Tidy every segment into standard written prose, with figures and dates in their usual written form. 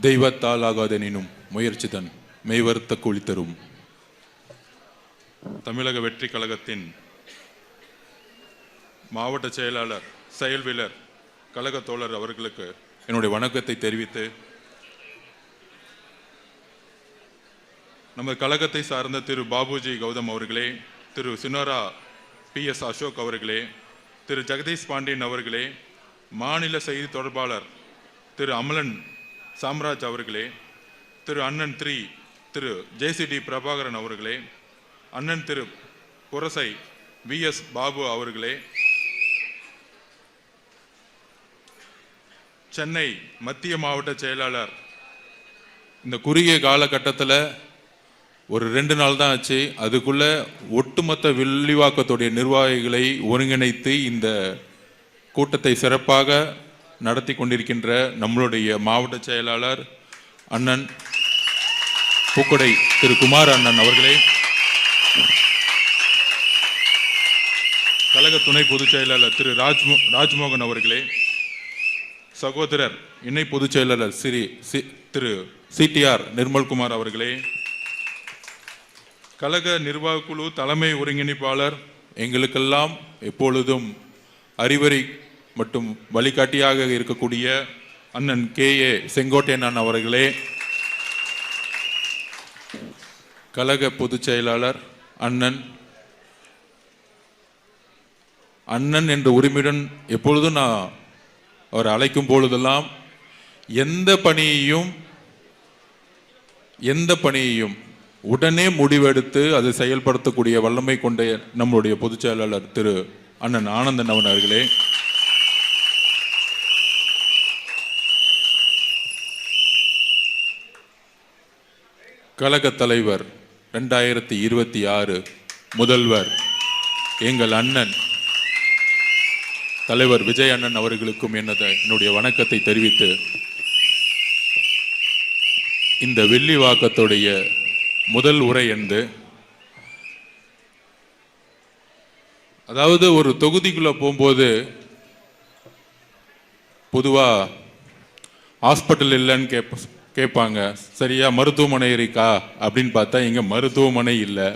தெய்வத்தால் ஆகாதெனினும் முயற்சிதன் மெய்வருத்த கூலி தரும். தமிழக வெற்றி கழகத்தின் மாவட்ட செயலாளர், செயல்வீரர், கழக தோழர் அவர்களுக்கு என்னுடைய வணக்கத்தை தெரிவித்து, நமது கழகத்தை சார்ந்த திரு பாபுஜி கௌதம் அவர்களே, திரு சினோரா PS அசோக் அவர்களே, திரு ஜெகதீஷ் பாண்டியன் அவர்களே, மாநில செய்தி தொடர்பாளர் திரு அமலன் சாம்ராஜ் அவர்களே, திரு அண்ணன் திரு JCD பிரபாகரன் அவர்களே, அண்ணன் திரு புரசை VS பாபு அவர்களே, சென்னை மத்திய மாவட்ட செயலாளர், இந்த குறுகிய காலகட்டத்தில் ஒரு 2 நாள் தான் ஆச்சு, அதுக்குள்ள ஒட்டுமொத்த வில்லிவாக்கத்துடைய நிர்வாகிகளை ஒருங்கிணைத்து இந்த கூட்டத்தை சிறப்பாக நடத்தி கொண்டிருக்கின்ற நம்மளுடைய மாவட்ட செயலாளர் அண்ணன் பூக்கொடை திரு குமார் அண்ணன் அவர்களே, கழக துணை பொதுச் செயலாளர் திரு ராஜ்மோகன் அவர்களே, சகோதரர் இணை பொதுச் செயலாளர் திரு CTR நிர்மல்குமார் அவர்களே, கழக நிர்வாக குழு தலைமை ஒருங்கிணைப்பாளர், எங்களுக்கெல்லாம் எப்பொழுதும் அறிவுரை மற்றும் வழிகாட்டியாக இருக்கக்கூடிய அண்ணன் KA செங்கோட்டையன் அவர்களே, கழக பொதுச் செயலாளர் அண்ணன் என்ற உரிமையுடன் எப்பொழுதும் நான் அவர் அழைக்கும் பொழுதெல்லாம் எந்த பணியையும் உடனே முடிவெடுத்து அதை செயல்படுத்தக்கூடிய வல்லமை கொண்ட நம்முடைய பொதுச் செயலாளர் திரு அண்ணன் ஆனந்தன் அவர்களே, கழக தலைவர் 2026 முதல்வர் எங்கள் அண்ணன் தலைவர் விஜய் அண்ணன் அவர்களுக்கும் என்னுடைய வணக்கத்தை தெரிவித்து, இந்த வில்லிவாக்கத்துடைய முதல் உரை என்று, அதாவது ஒரு தொகுதிக்குள்ள போகும்போது பொதுவா ஹாஸ்பிட்டல் இல்லைன்னு கேட்பாங்க, சரியா மருத்துவமனை இருக்கா அப்படின்னு பார்த்தா இங்க மருத்துவமனை இல்லை.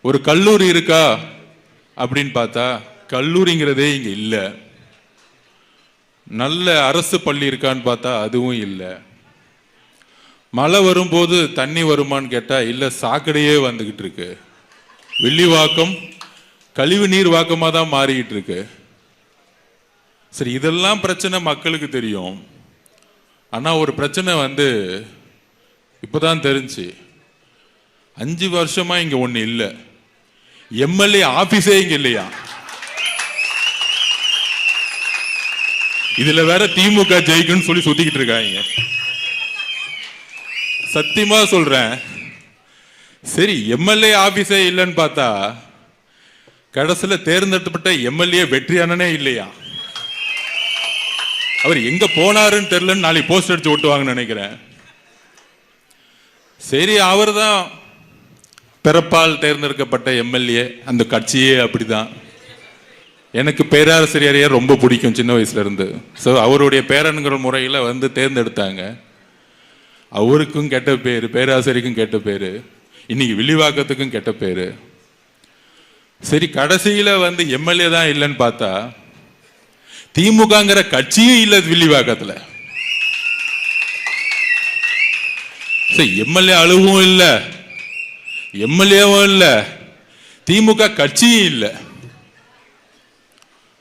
ஒரு கல்லூரி இருக்கா அப்படின்னு பார்த்தா கல்லூரிங்கிறதே இங்க இல்லை. நல்ல அரசு பள்ளி இருக்கான்னு பார்த்தா அதுவும் இல்லை. மழை வரும்போது தண்ணி வருமானு கேட்டா இல்ல, சாக்கடையே வந்துகிட்டு இருக்கு. வில்லிவாக்கம் கழிவு நீர் வாக்கமா தான் மாறிக்கிட்டு இருக்கு. சரி, இதெல்லாம் பிரச்சனை மக்களுக்கு தெரியும். ஆனா ஒரு பிரச்சனை இப்பதான் தெரிஞ்சு, 5 வருஷமா இங்க ஒண்ணு இல்லை. MLA ஆபீஸே இங்க இல்லையா. இதுல வேற திமுக ஜெயிக்குன்னு சொல்லி சுத்திக்கிட்டு இருக்காங்க. சத்தியமா சொல்றேன். சரி, MLA ஆபீஸே இல்லைன்னு பார்த்தா கடைசியில தேர்ந்தெடுக்கப்பட்ட MLA வெற்றி அண்ணனே இல்லையா. அவர் எங்க போனாருன்னு தெரியலன்னு நாளைக்கு போஸ்ட் அடிச்சு ஓட்டுவாங்கன்னு நினைக்கிறேன். சரி, அவர் தான் பிறப்பால் தேர்ந்தெடுக்கப்பட்ட MLA. அந்த கட்சியே அப்படிதான். எனக்கு பேராசிரியரையே ரொம்ப பிடிக்கும் சின்ன வயசுல இருந்து. ஸோ அவருடைய பேரனுங்கிற முறையில் தேர்ந்தெடுத்தாங்க. அவருக்கும் கெட்ட பேரு, பேராசிரியருக்கும் கெட்ட பேரு, இன்னைக்கு வில்லிவாக்கத்துக்கும் கெட்ட பேரு. சரி, கடைசியில MLA தான் இல்லைன்னு பார்த்தா திமுகங்கிற கட்சியும் இல்லை வில்லிவாக்கத்துல. சரி, MLA அழுவும் இல்லை, MLAவும் இல்லை, திமுக கட்சியும் இல்லை.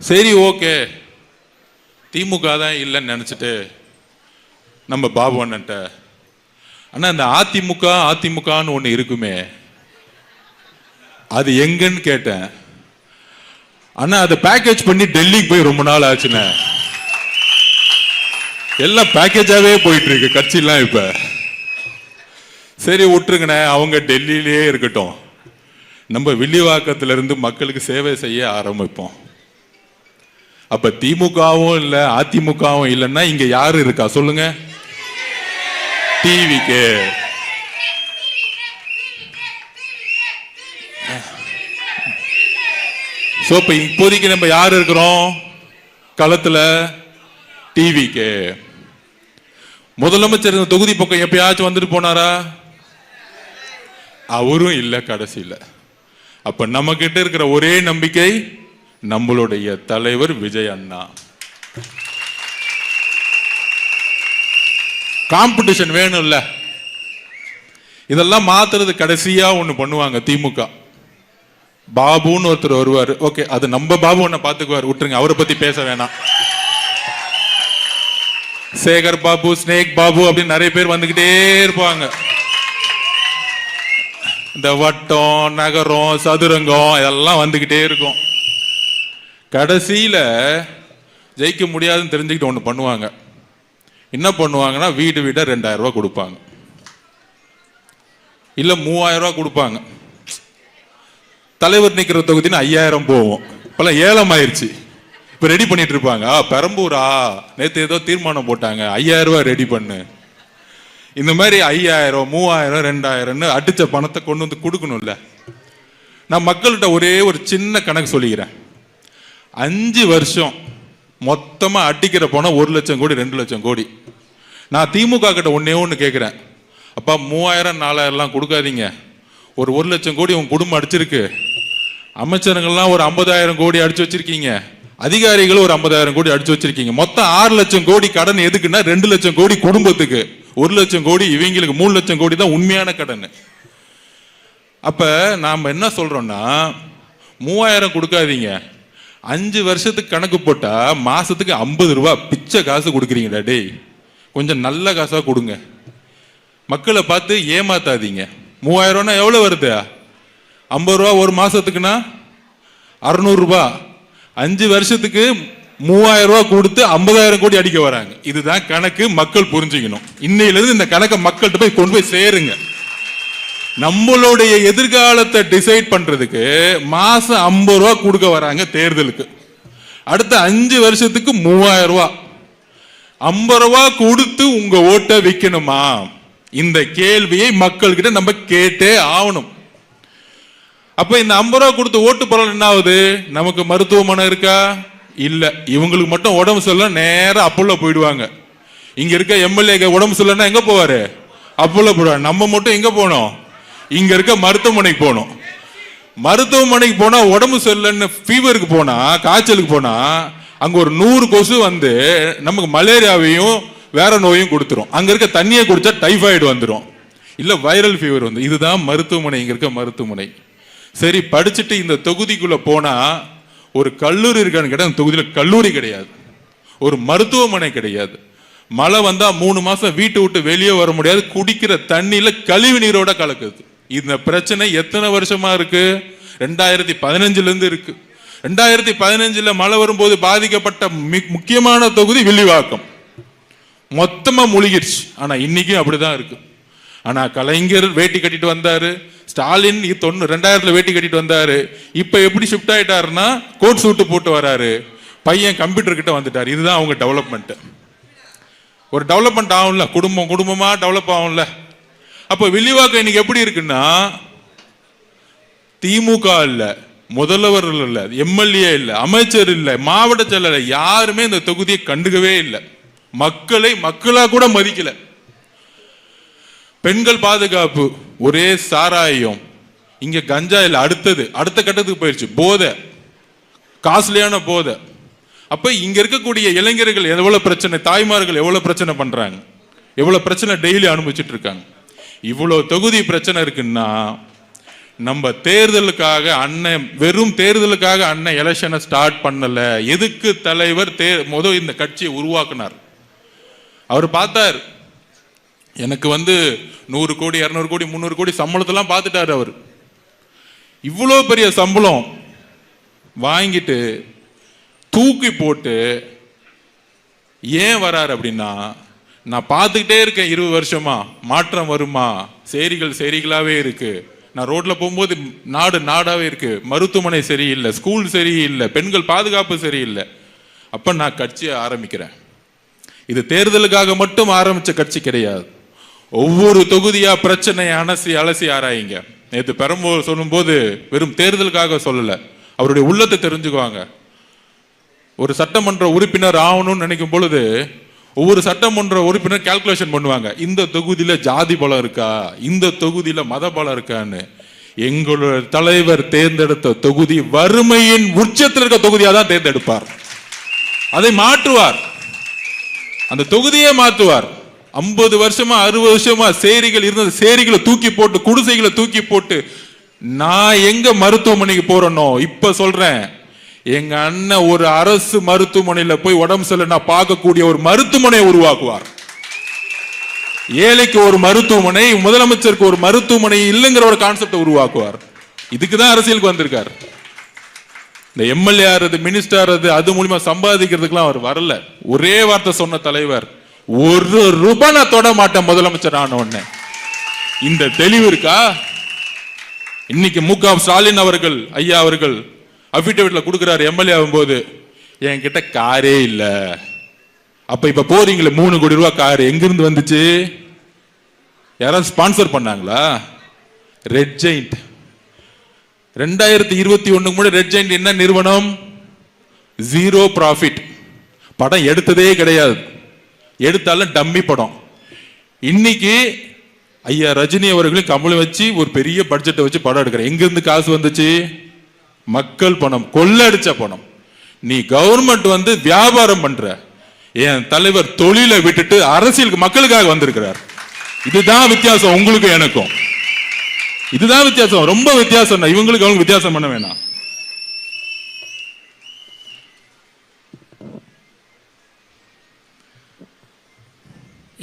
சரி, ஓகே, திமுக தான் இல்லைன்னு நினைச்சிட்டு நம்ம பாபு அண்ணன்ட்ட, ஆனா அந்த அதிமுகன்னு ஒண்ணு இருக்குமே, அது எங்கன்னு கேட்டேன். ஆனா அதை பேக்கேஜ் பண்ணி டெல்லிக்கு போய் ரொம்ப நாள் ஆச்சுன்னு, எல்லாம் பேக்கேஜாவே போயிட்டு இருக்கு கட்சியெல்லாம். இப்ப சரி விட்டுருங்கண்ணே, அவங்க டெல்லியிலேயே இருக்கட்டும், நம்ம வில்லிவாக்கத்துல இருந்து மக்களுக்கு சேவை செய்ய ஆரம்பிப்போம். அப்ப திமுகவும் இல்ல அதிமுகவும் இல்லைன்னா இங்க யாரு இருக்கா சொல்லுங்க? டிவிக்கு. இப்போதைக்கு நம்ம யாரு இருக்கிறோம் களத்துல? டிவிக்கு. முதலமைச்சர் இந்த தொகுதி பக்கம் எப்பயாச்சும் வந்துட்டு போனாரா? அவரும் இல்ல கடைசியில். அப்ப நம்ம கிட்ட இருக்கிற ஒரே நம்பிக்கை நம்மளுடைய தலைவர் விஜய் அண்ணா. காம்படிஷன் வேணும்ல, இதெல்லாம் மாத்துறது கடைசியா ஒண்ணு பண்ணுவாங்க திமுக. பாபுன்னு ஒருத்தர் வருவாரு, ஓகே அது நம்ம பாபு ஒன்ன பாத்துக்குவார், விட்டுருங்க, அவரை பத்தி பேச வேணாம். சேகர் பாபு, ஸ்னேக் பாபு அப்படின்னு நிறைய பேர் வந்துகிட்டே இருப்பாங்க. இந்த வட்டம், நகரம், சதுரங்கம் இதெல்லாம் வந்துகிட்டே இருக்கும். கடைசியில ஜெயிக்க முடியாதுன்னு தெரிஞ்சுக்கிட்டு ஒண்ணு பண்ணுவாங்க. என்ன பண்ணுவாங்கன்னா, வீடு வீட 2000 ரூபாய் கொடுப்பாங்க, இல்ல 3000 ரூபாய் கொடுப்பாங்க. தலைவர் நிக்கிற தொகுதின்னு 5000 போவோம். இப்பெல்லாம் ஏலம் ஆயிடுச்சு. இப்ப ரெடி பண்ணிட்டு இருப்பாங்க. பெரம்பூரா நேத்து ஏதோ தீர்மானம் போட்டாங்க, 5000 ரூபாய் ரெடி பண்ணு. இந்த மாதிரி 5000, 3000, 2000 அடிச்ச பணத்தை கொண்டு வந்து கொடுக்கணும்ல. நான் மக்கள்கிட்ட ஒரே ஒரு சின்ன கணக்கு சொல்லிக்கிறேன். 5 வருஷம் மொத்தமா அடிக்கிற பணம் 1 லட்சம் கோடி, 2 லட்சம் கோடி. நான் திமுக கிட்ட ஒன்னே ஒண்ணு கேட்கிறேன், அப்பா 3000, 4000 கொடுக்காதீங்க, ஒரு 1 லட்சம் கோடி உங்க குடும்பம் அடிச்சிருக்கு, அமைச்சருங்கள்லாம் ஒரு 50,000 கோடி அடிச்சு வச்சிருக்கீங்க, அதிகாரிகள் ஒரு 50,000 கோடி அடிச்சு வச்சிருக்கீங்க, மொத்தம் 6 லட்சம் கோடி கடன் எதுக்குன்னா 2 லட்சம் கோடி குடும்பத்துக்கு, 1 லட்சம் கோடி இவங்களுக்கு, 3 லட்சம் கோடி தான் உண்மையான கடன். அப்ப நாம என்ன சொல்றோம்னா, 3000 கொடுக்காதீங்க, 5 வருஷத்துக்கு கணக்கு போட்டா மாசத்துக்கு 50 ரூபாய் பிச்சை காசு கொடுக்குறீங்களா? டேய், கொஞ்சம் நல்ல காசா கொடுங்க, மக்களை பார்த்து ஏமாத்தாதீங்க. 3000 ரூபாய் எவ்வளவு வருது? 50 ரூபா ஒரு மாசத்துக்குன்னா 600 ரூபாய். 5 வருஷத்துக்கு 3000 ரூபாய் கொடுத்து 50,000 கோடி அடிக்க வராங்க. இதுதான் கணக்கு, மக்கள் புரிஞ்சுக்கணும். இன்னையில இருந்து இந்த கணக்கை மக்கள்கிட்ட போய் கொண்டு போய் சேருங்க. நம்மளுடைய எதிர்காலத்தை டிசைட் பண்றதுக்கு மாசம் 50 ரூபாய் கொடுக்க வராங்க தேர்தலுக்கு. அடுத்த 5 வருஷத்துக்கு 3000 ரூபாய். 50 ரூபாய் கொடுத்து உங்க ஓட்டை விற்கணுமா? இந்த கேள்வியை மக்கள் கிட்ட நம்ம கேட்டே ஆகணும். அப்ப இந்த 50 ரூபாய் கொடுத்து ஓட்டு போறோம், என்ன ஆகுது? நமக்கு மருத்துவமனை இருக்கா? இல்ல. இவங்களுக்கு மட்டும் உடம்பு சொல்ல நேரம் அப்போலோ போயிடுவாங்க. இங்க இருக்க எம்எல்ஏ உடம்பு சொல்லனா எங்க போவாரு? அப்போலோ போடுவாங்க. நம்ம மட்டும் எங்க போனோம்? இங்க இருக்க மருத்துவமனைக்கு போனோம். மருத்துவமனைக்கு போனா உடம்பு சரியில்லைன்னு ஃபீவருக்கு போனா, காய்ச்சலுக்கு போனா, அங்க ஒரு 100 கொசு வந்து நமக்கு மலேரியாவையும் வேற நோயும் கொடுத்துரும். அங்க இருக்க தண்ணியை குடிச்சா டைபாய்டு வந்துடும், இல்ல வைரல் ஃபீவர் வந்து. இதுதான் மருத்துவமனை, இங்க இருக்க மருத்துவமனை. சரி, படிச்சுட்டு இந்த தொகுதிக்குள்ள போனா ஒரு கல்லூரி இருக்கான்னு கேட்டா அந்த தொகுதியில கல்லூரி கிடையாது, ஒரு மருத்துவமனை கிடையாது. மழை வந்தா 3 மாசம் வீட்டை விட்டு வெளியே வர முடியாது, குடிக்கிற தண்ணியில கழிவு நீரோட கலக்குது. இந்த பிரச்சனை எத்தனை வருஷமா இருக்கு? 2015 இருந்து இருக்கு. 2015 மழை வரும்போது பாதிக்கப்பட்ட முக்கியமான தொகுதி வில்லிவாக்கம், மொத்தமா மூழ்கிடுச்சு. ஆனா இன்னைக்கும் அப்படிதான் இருக்கு. ஆனா கலைஞர் வேட்டி கட்டிட்டு வந்தாரு, ஸ்டாலின் 2000 வேட்டி கட்டிட்டு வந்தாரு. இப்ப எப்படி ஷிஃப்ட் ஆயிட்டாருன்னா கோட் சூட்டு போட்டு வராரு, பையன் கம்ப்யூட்டர் கிட்ட வந்துட்டாரு. இதுதான் அவங்க டெவலப்மெண்ட். ஒரு டெவலப்மெண்ட் ஆகும்ல, குடும்பம் குடும்பமா டெவலப் ஆகும்ல. அப்ப வில்லிவாக்கம் இன்னைக்கு எப்படி இருக்குன்னா, திமுக இல்ல, முதல்வர் இல்ல, எம்எல்ஏ இல்ல, அமைச்சர் இல்ல, மாவட்ட செயலர் யாருமே இந்த தொகுதியை கண்டுக்கவே இல்லை. மக்களை மக்களா கூட மதிக்கல. பெண்கள் பாதுகாப்பு ஒரே சாராயம், இங்க கஞ்சா இல்ல, அடுத்த கட்டத்துக்கு போயிடுச்சு போதை, காஸ்ட்லியான போதை. அப்ப இங்க இருக்கக்கூடிய இளைஞர்கள் எவ்வளவு பிரச்சனை, தாய்மார்கள் எவ்வளவு பிரச்சனை பண்றாங்க, எவ்வளவு பிரச்சனை டெய்லி அனுபவிச்சுட்டு இருக்காங்க. இவ்வளவு தொகுதி பிரச்சனை இருக்குன்னா, நம்ம தேர்தலுக்காக அண்ணன், வெறும் தேர்தலுக்காக அண்ணன் எலெக்ஷனை ஸ்டார்ட் பண்ணல. எதுக்கு தலைவர் முதல் இந்த கட்சியை உருவாக்குனார்? அவர் பார்த்தார், எனக்கு 100 கோடி 200 கோடி 300 கோடி சம்பளத்தெல்லாம் பார்த்துட்டாரு. அவர் இவ்வளோ பெரிய சம்பளம் வாங்கிட்டு தூக்கி போட்டு ஏன் வராரு அப்படின்னா, நான் பார்த்துக்கிட்டே இருக்கேன் 20 வருஷமா, மாற்றம் வருமா? சேரிகளாவே இருக்கு. நான் ரோட்ல போகும்போது நாடாவே இருக்கு, மருத்துவமனை சரியில்லை, ஸ்கூல் சரியில்லை, பெண்கள் பாதுகாப்பு சரியில்லை. அப்ப நான் கட்சியை ஆரம்பிக்கிறேன். இது தேர்தலுக்காக மட்டும் ஆரம்பிச்ச கட்சி கிடையாது. ஒவ்வொரு தொகுதியா பிரச்சனையை அலசி ஆராயுங்க. நேற்று பெரம்பூர் சொல்லும் போது வெறும் தேர்தலுக்காக சொல்லல, அவருடைய உள்ளத்தை தெரிஞ்சுக்குவாங்க. ஒரு சட்டமன்ற உறுப்பினர் ஆகணும்னு நினைக்கும் பொழுது ஒவ்வொரு சட்டமன்ற உறுப்பினர் கால்குலேஷன் பண்ணுவாங்க, இந்த தொகுதியில ஜாதி பலம் இருக்கா, இந்த தொகுதியில மத பலம் இருக்கான்னு. எங்களோட தலைவர் தேர்ந்தெடுத்த தொகுதி வறுமையின் உச்சத்தில் இருக்க தொகுதியாக தான் தேர்ந்தெடுப்பார். அதை மாற்றுவார், அந்த தொகுதியே மாற்றுவார். 50 வருஷமா 60 வருஷமா சேரிகள் இருந்த சேரிகளை தூக்கி போட்டு, குடிசைகளை தூக்கி போட்டு, நான் எங்க மருத்துவமனைக்கு போறேனோ இப்ப சொல்றேன், எங்க அண்ணன் ஒரு அரசு மருத்துவமனையில போய் உடம்பு சரியில்லை பார்க்கக்கூடிய ஒரு மருத்துவமனையை உருவாக்குவார். ஏழைக்கு ஒரு மருத்துவமனை, முதலமைச்சருக்கு ஒரு மருத்துவமனை இல்லைங்கிற ஒரு கான்செப்டை உருவாக்குவார். இதுக்குதான் அரசியலுக்கு வந்திருக்கார். இந்த எம்எல்ஏ ஆறது, மினிஸ்டர் ஆறது, அது மூலியமா சம்பாதிக்கிறதுக்கெல்லாம் அவர் வரல. ஒரே வார்த்தை சொன்ன தலைவர், 1 ரூபாய் நான் தொட மாட்டேன் முதலமைச்சர் ஆன உடனே. இந்த தெளிவு இருக்கா? இன்னைக்கு மு.க. ஸ்டாலின் அவர்கள் ஐயா அவர்கள் அபிடேவிட்ல கொடுக்கிறார், எம்எல்ஏ ஆகும்போது என்கிட்ட காரே இல்ல. அப்ப இப்ப போறீங்களே 3 கோடி ரூபாய் கார் எங்கிருந்து வந்துச்சு? யாராவது ஸ்பான்சர் பண்ணாங்களா? ரெட் ஜெயிண்ட் 2021 முன்னாடி ரெட் ஜெயிண்ட் என்ன நிறுவனம்? 0 ப்ராஃபிட். படம் எடுத்ததே கிடையாது, எடுத்தாலும் டம்மி படம். இன்னைக்கு ஐயா ரஜினி அவர்களும் கமலும் வச்சு ஒரு பெரிய பட்ஜெட்டை வச்சு படம் எடுக்கிற. எங்கிருந்து காசு வந்துச்சு? மக்கள் பணம், கொள்ளடிச்ச பணம். நீ கவர்மெண்ட் வியாபாரம் பண்ற. என் தலைவர் தொழிலை விட்டுட்டு அரசியலுக்கு மக்களுக்காக வந்திருக்கிறார். இதுதான் வித்தியாசம் உங்களுக்கு எனக்கும். இதுதான் வித்தியாசம், ரொம்ப வித்தியாசம். இவங்களுக்கு அவங்க வித்தியாசம் பண்ண வேணாம்.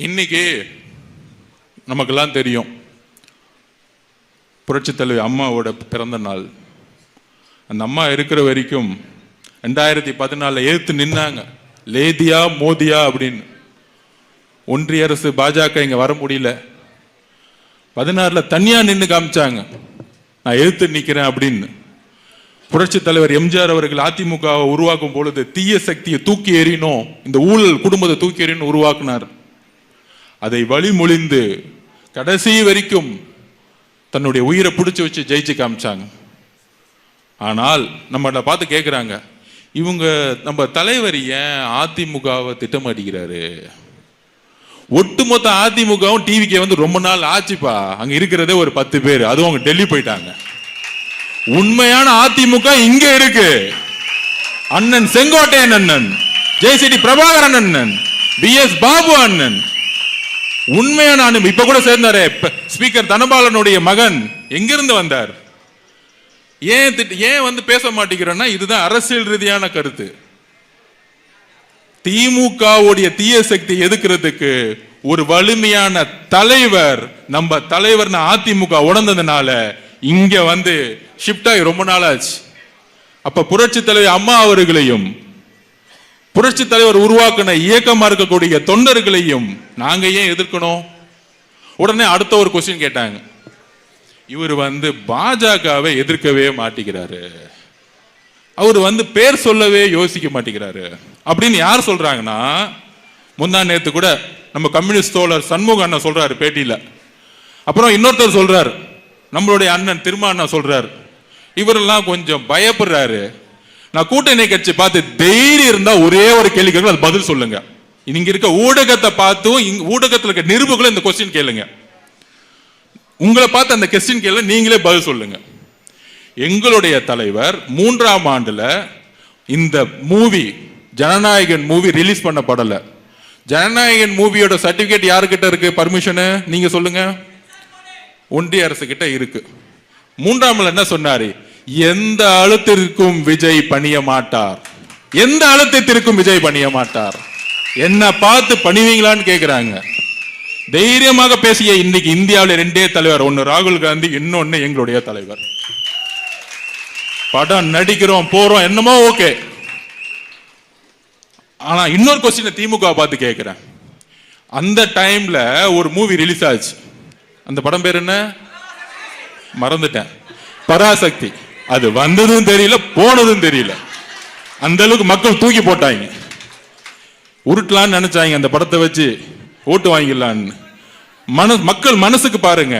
இன்னைக்கு நமக்கெல்லாம் தெரியும், புரட்சி தலைவி அம்மாவோட பிறந்த நாள். அந்த அம்மா இருக்கிற வரைக்கும் 2014 எதிர்த்து நின்னாங்க, லேதியா மோதியா அப்படின்னு. ஒன்றிய அரசு பாஜக இங்க வர முடியல. 16 தனியா நின்று காமிச்சாங்க, நான் எதிர்த்து நிக்கிறேன் அப்படின்னு. புரட்சி தலைவர் எம்ஜிஆர் அவர்கள் அதிமுகவை உருவாக்கும் பொழுது தீய சக்தியை தூக்கி எறியணும், இந்த ஊழல் குடும்பத்தை தூக்கி எறியணும் உருவாக்குனார். அதை வழிமொழிந்து கடைசி வரைக்கும் தன்னுடைய உயிரை பிடிச்சு வச்சு ஜெயிச்சு காமிச்சாங்க. ஆனால் நம்ம பார்த்து கேட்குறாங்க, இவங்க நம்ம தலைவர் ஏன் அதிமுகவை திட்டமாட்டிக்கிறாரு? ஒட்டுமொத்த அதிமுகவும் டிவிக்கு ரொம்ப நாள் ஆச்சுப்பா, அங்க இருக்கிறதே ஒரு 10 பேர், அதுவும் அவங்க டெல்லி போயிட்டாங்க. உண்மையான அதிமுக இங்க இருக்கு. அண்ணன் செங்கோட்டையன் அண்ணன், ஜெயசிடி பிரபாகரன் அண்ணன், BS பாபு அண்ணன், உண்மையான அண்ணன். இப்ப கூட சேர்ந்தாரு ஸ்பீக்கர் தனபாலனுடைய மகன், எங்கிருந்து வந்தார்? ஏன் பேச மாட்டேங்கிறேன்னா, இதுதான் அரசியல் ரீதியான கருத்து. திமுகவுடைய தீய சக்தி எதுக்கிறதுக்கு ஒரு வலிமையான தலைவர், நம்ம தலைவர் அதிமுக உணர்ந்ததுனால இங்க ஷிஃப்ட் ஆகி ரொம்ப நாள் ஆச்சு. அப்ப புரட்சி தலைவர் அம்மா அவர்களையும், புரட்சி தலைவர் உருவாக்கின இயக்கமா இருக்கக்கூடிய தொண்டர்களையும் நாங்க ஏன் எதிர்க்கணும்? உடனே அடுத்த ஒரு கொஸ்டின் கேட்டாங்க, இவர் பாஜகவை எதிர்க்கவே மாட்டேங்கிறாரு, அவர் பேர் சொல்லவே யோசிக்க மாட்டேங்கிறாரு அப்படின்னு யார் சொல்றாங்கன்னா, முந்தா நேத்து கூட நம்ம கம்யூனிஸ்ட் தோழர் சண்முக அண்ணன் சொல்றாரு பேட்டியில. அப்புறம் இன்னொருத்தர் சொல்றாரு, நம்மளுடைய அண்ணன் திருமா அண்ணா சொல்றாரு, இவரெல்லாம் கொஞ்சம் பயப்படுறாரு. நான் கூட்டணி கட்சி பார்த்து தைரியம் இருந்தா ஒரே ஒரு கேள்வி கேட்க, அது பதில் சொல்லுங்க. இங்க இருக்க ஊடகத்தை பார்த்தும் ஊடகத்தில் இருக்க நிருபர்களும் இந்த கொஸ்டின் கேளுங்க. உங்களை பார்த்து அந்த கொஸ்டின் கேள்வி நீங்களே பதில் சொல்லுங்க. எங்களுடைய தலைவர் 3ஆம் ஆண்டுல இந்த மூவி ஜனநாயகன் மூவி ரிலீஸ் பண்ணப்படல. ஜனநாயகன் மூவியோட சர்டிபிகேட் யாருக்கிட்ட இருக்கு? பர்மிஷன் நீங்க சொல்லுங்க. ஒன்றிய அரசு கிட்ட இருக்கு. 3ஆம் என்ன சொன்னாரு? எந்த அழுத்தத்திற்கும் விஜய் பணிய மாட்டார், எந்த அழுத்தத்திற்கும் விஜய் பணிய மாட்டார். என்ன பார்த்து பணிவீங்களான்னு கேக்குறாங்க. தைரியமாக பேசிய இன்னைக்கு இந்தியாவில் 2 தலைவர், ஒன்னு ராகுல் காந்தி, இன்னொன்னு எங்களுடைய தலைவர். படம் நடிக்கிறோம் போறோம் என்னமோ ஓகே. ஆனா இன்னொரு கொஸ்டின் திமுக பார்த்து கேட்கிறேன். அந்த டைம்ல ஒரு மூவி ரிலீஸ் ஆச்சு, அந்த படம் பேர் என்ன மறந்துட்டேன், பராசக்தி. அது வந்ததும் தெரியல போனதும் தெரியல. அந்த அளவுக்கு மக்கள் தூக்கி போட்டாங்க. உருட்டலான்னு நினைச்சாங்க, அந்த படத்தை வச்சு ஓட்டு வாங்கிடலான்னு. மக்கள் மனசுக்கு பாருங்க,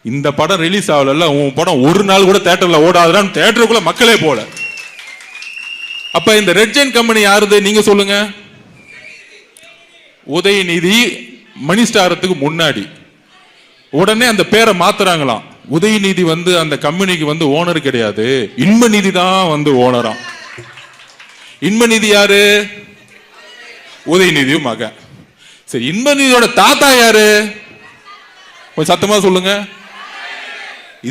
இந்த படம் ரிலீஸ் ஆகல, உன் படம் ஒரு நாள் கூட தியேட்டர்ல ஓடாதுன்னு தியேட்டருக்குள்ள மக்களே போல. அப்ப இந்த ரெட் ஜெயின் கம்பெனி யாருது நீங்க சொல்லுங்க. உதயநிதி மணி ஸ்டாரத்துக்கு முன்னாடி. உடனே அந்த பேரை மாத்துறாங்களாம். உதயநிதி வந்து அந்த கம்பெனிக்கு வந்து ஓனர் கிடையாது, இன்பநிதி தான் வந்து ஓனராம். இன்பநிதி யாரு? உதயநிதி மகன். சரி, இன்பநிதியோட தாத்தா யாரு? கொஞ்சம் சத்தமா சொல்லுங்க.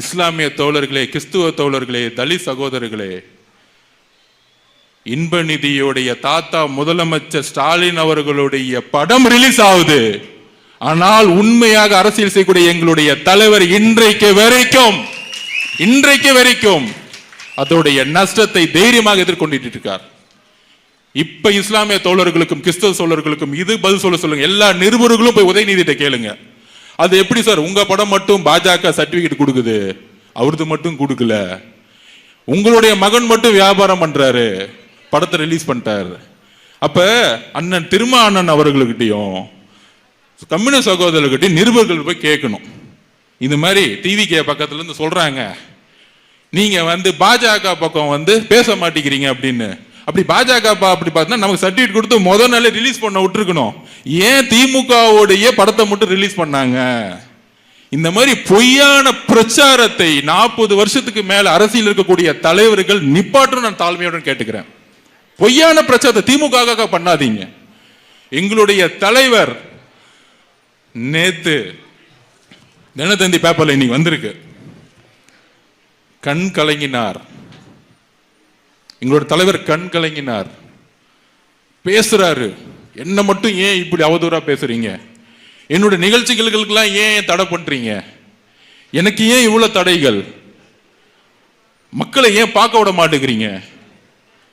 இஸ்லாமிய தோழர்களே, கிறிஸ்துவ தோழர்களே, தலித் சகோதரர்களே, இன்பநிதியுடைய தாத்தா முதலமைச்சர் ஸ்டாலின் அவர்களுடைய படம் ரிலீஸ் ஆகுது. ஆனால் உண்மையாக அரசியல் செய்யக்கூடிய எங்களுடைய தலைவர் இன்றைக்கு வரைக்கும் அதோடைய நஷ்டத்தை தைரியமாக எதிர்கொண்டு இருக்கார். இப்ப இஸ்லாமிய தோழர்களுக்கும் கிறிஸ்தவ தோழர்களுக்கும் இது பதில் சொல்லுங்க. எல்லா நிருபர்களும் போய் உதயநிதிட்ட கேளுங்க. அது எப்படி சார் உங்க படம் மட்டும் பாஜக சர்டிபிகேட் கொடுக்குது, அவரது மட்டும் கொடுக்கல, உங்களுடைய மகன் மட்டும் வியாபாரம் பண்றாரு, படத்தை ரிலீஸ் பண்ணிட்டாரு. அப்ப அண்ணன் திருமாவளவன் அவர்களுக்கிட்டையும் கம்யூனிஸ்ட் சகோதரர்கிட்டையும் நிருபர்கள் போய் கேட்கணும். இந்த மாதிரி டிவிகே பக்கத்துல இருந்து சொல்றாங்க, நீங்க வந்து பாஜக பக்கம் வந்து பேச மாட்டேங்கிறீங்க அப்படின்னு. அப்படி பாஜக அப்படி பார்த்தா நமக்கு சர்டிபிகேட் கொடுத்து முதல் நாளே ரிலீஸ் பண்ண விட்டுருக்கணும். ஏன் திமுகவுடைய படத்தை மட்டும் ரிலீஸ் பண்ணாங்க? இந்த மாதிரி பொய்யான பிரச்சாரத்தை 40 வருஷத்துக்கு மேல அரசியல் இருக்கக்கூடிய தலைவர்கள் நிப்பாட்டும் நான் தாழ்மையுடன் கேட்டுக்கிறேன். பொய்யான பிரச்சாரத்தை திமுக பண்ணாதீங்க. எங்களுடைய தலைவர் நேத்து தினத்தந்தி பேப்பர்ல இன்னைக்கு வந்திருக்கு, கண் கலங்கினார். எங்களோட தலைவர் கண் கலங்கினார், பேசுறாரு. என்ன மட்டும் ஏன் இப்படி அவதூறா பேசுறீங்க? என்னுடைய நிகழ்ச்சிகளுக்கெல்லாம் ஏன் தடை பண்றீங்க? எனக்கு ஏன் இவ்வளவு தடைகள்? மக்களை ஏன் பார்க்க விட மாட்டேங்கிறீங்க?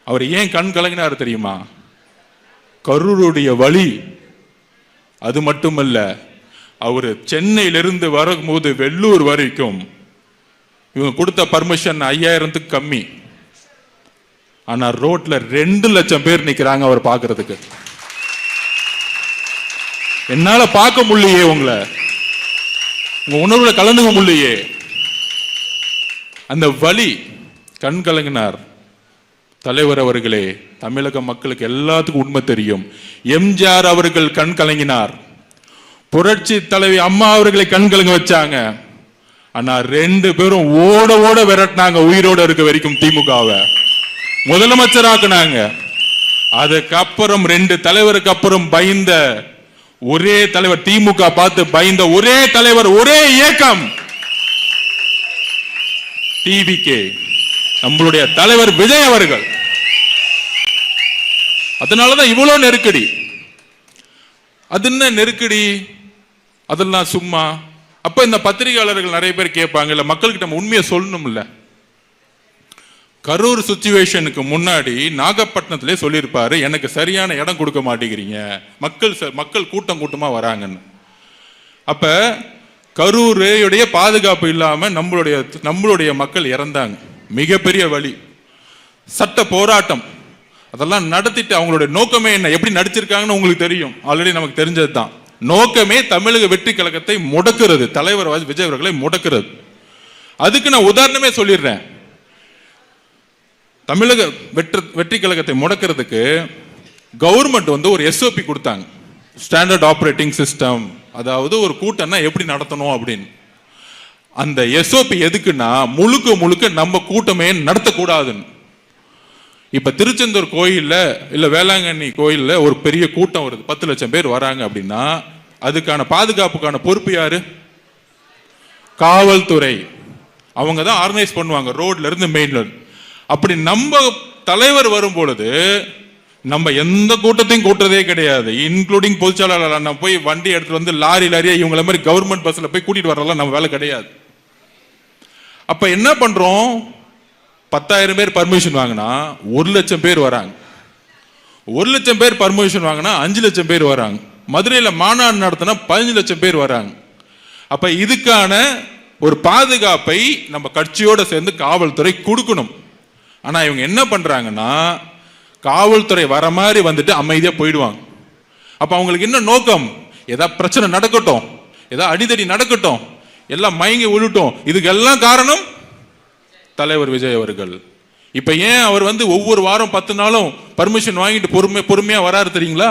அவர் ஏன் கண் கலங்கினார் தெரியுமா? கரூருடைய வழி. அது மட்டுமல்ல, அவரு சென்னையிலிருந்து வரும்போது வெள்ளூர் வரைக்கும் இவங்க கொடுத்த பர்மிஷன் 5000க்கு கம்மி. ஆனா ரோட்ல 2 லட்சம் பேர் நிக்கிறாங்க அவர் பார்க்கிறதுக்கு. என்னால பார்க்க முடியலையே, உங்க உணர்வுல கலந்துக்க முடியலையே. அந்த வலி. கண் கலங்கினார். தலைவர் அவர்களே, தமிழக மக்களுக்கு எல்லாத்துக்கும் உண்மை தெரியும். எம்ஜிஆர் அவர்கள் கண் கலங்கினார், புரட்சி தலைவி அம்மா அவர்களை கண் கலங்க வச்சாங்க. ஆனா 2 பேரும் ஓட ஓட விரட்டினாங்க உயிரோட இருக்க வரைக்கும். திமுகவை முதலமைச்சராக்குனாங்க. அதுக்கப்புறம் 2 தலைவருக்கு அப்புறம் பயந்த ஒரே தலைவர், திமுக பார்த்து பயந்த ஒரே தலைவர், ஒரே இயக்கம் டிவிகே, நம்மளுடைய தலைவர் விஜய் அவர்கள். அதனாலதான் இவ்வளவு நெருக்கடி. அது என்ன நெருக்கடி? அதெல்லாம் சும்மா. அப்ப இந்த பத்திரிகையாளர்கள் நிறைய பேர் கேட்பாங்க, இல்ல மக்கள்கிட்ட நம்ம உண்மையை சொல்லணும்ல. கரூர் சிச்சுவேஷனுக்கு முன்னாடி நாகப்பட்டினத்திலே சொல்லியிருப்பாரு, எனக்கு சரியான இடம் கொடுக்க மாட்டேங்கிறீங்க, மக்கள் கூட்டம் கூட்டமா வராங்கன்னு. அப்ப கரூருடைய பாதுகாப்பு இல்லாம நம்மளுடைய மக்கள் இறந்தாங்க. மிகப்பெரிய வழி. சட்ட போராட்டம் அதெல்லாம் நடத்திட்டு அவங்களுடைய நோக்கமே என்ன, எப்படி நடிச்சிருக்காங்கன்னு உங்களுக்கு தெரியும், ஆல்ரெடி நமக்கு தெரிஞ்சது தான். நோக்கமே தமிழக வெற்றி கழகத்தை முடக்கிறது, தலைவர் விஜய் அவர்களை முடக்கிறது. அதுக்கு நான் உதாரணமே சொல்லிடுறேன். தமிழக வெற்றி கழகத்தை முடக்கிறதுக்கு கவர்மெண்ட் வந்து ஒரு SOP கொடுத்தாங்க, ஸ்டாண்டர்ட் ஆபரேட்டிங் சிஸ்டம். அதாவது ஒரு கூட்டம்னா எப்படி நடத்தணும் அப்படின்னு. அந்த SOP எதுக்குன்னா முழுக்க நம்ம கூட்டமே நடத்தக்கூடாதுன்னு. இப்ப திருச்செந்தூர் கோயில்ல இல்ல வேளாங்கண்ணி கோயில்ல ஒரு பெரிய கூட்டம் வருது, 10 லட்சம் பேர் வராங்க அப்படின்னா அதுக்கான பாதுகாப்புக்கான பொறுப்பு யாரு? காவல்துறை. அவங்க தான் ஆர்கனைஸ் பண்ணுவாங்க ரோட்ல இருந்து மெயின்ல. அப்படி நம்ம தலைவர் வரும் பொழுது நம்ம எந்த கூட்டத்தையும் கூட்டுறதே கிடையாது, இன்க்ளூடிங் பொதுச்செயலாளர். நம்ம போய் வண்டி எடுத்துட்டு வந்து லாரியா இவங்கள மாதிரி கவர்மெண்ட் பஸ்ல போய் கூட்டிட்டு வரலாம் நம்ம வேலை கிடையாது. அப்ப என்ன பண்றோம்? 10,000 பேர் பர்மிஷன் வாங்கினா 1 லட்சம் பேர் வராங்க. 1 லட்சம் பேர் பர்மிஷன் வாங்கினா 5 லட்சம் பேர் வராங்க. மதுரையில மாநாடு நடத்தினா 15 லட்சம் பேர் வராங்க. அப்ப இதுக்கான ஒரு பாதுகாப்பை நம்ம கட்சியோட சேர்ந்து காவல்துறை கொடுக்கணும். ஆனா இவங்க என்ன பண்றாங்கன்னா, காவல்துறை வர மாதிரி வந்துட்டு அமைதியா போயிடுவாங்க. அப்ப அவங்களுக்கு என்ன நோக்கம்? ஏதாவது பிரச்சனை நடக்கட்டும், ஏதாவது அடிதடி நடக்கட்டும், எல்லாம் மயங்கி விழுட்டும். இதுக்கெல்லாம் காரணம் தலைவர் விஜய் அவர்கள். இப்ப ஏன் அவர் வந்து ஒவ்வொரு வாரம் 10 நாளும் பர்மிஷன் வாங்கிட்டு பொறுமையா வராரு தெரியுங்களா?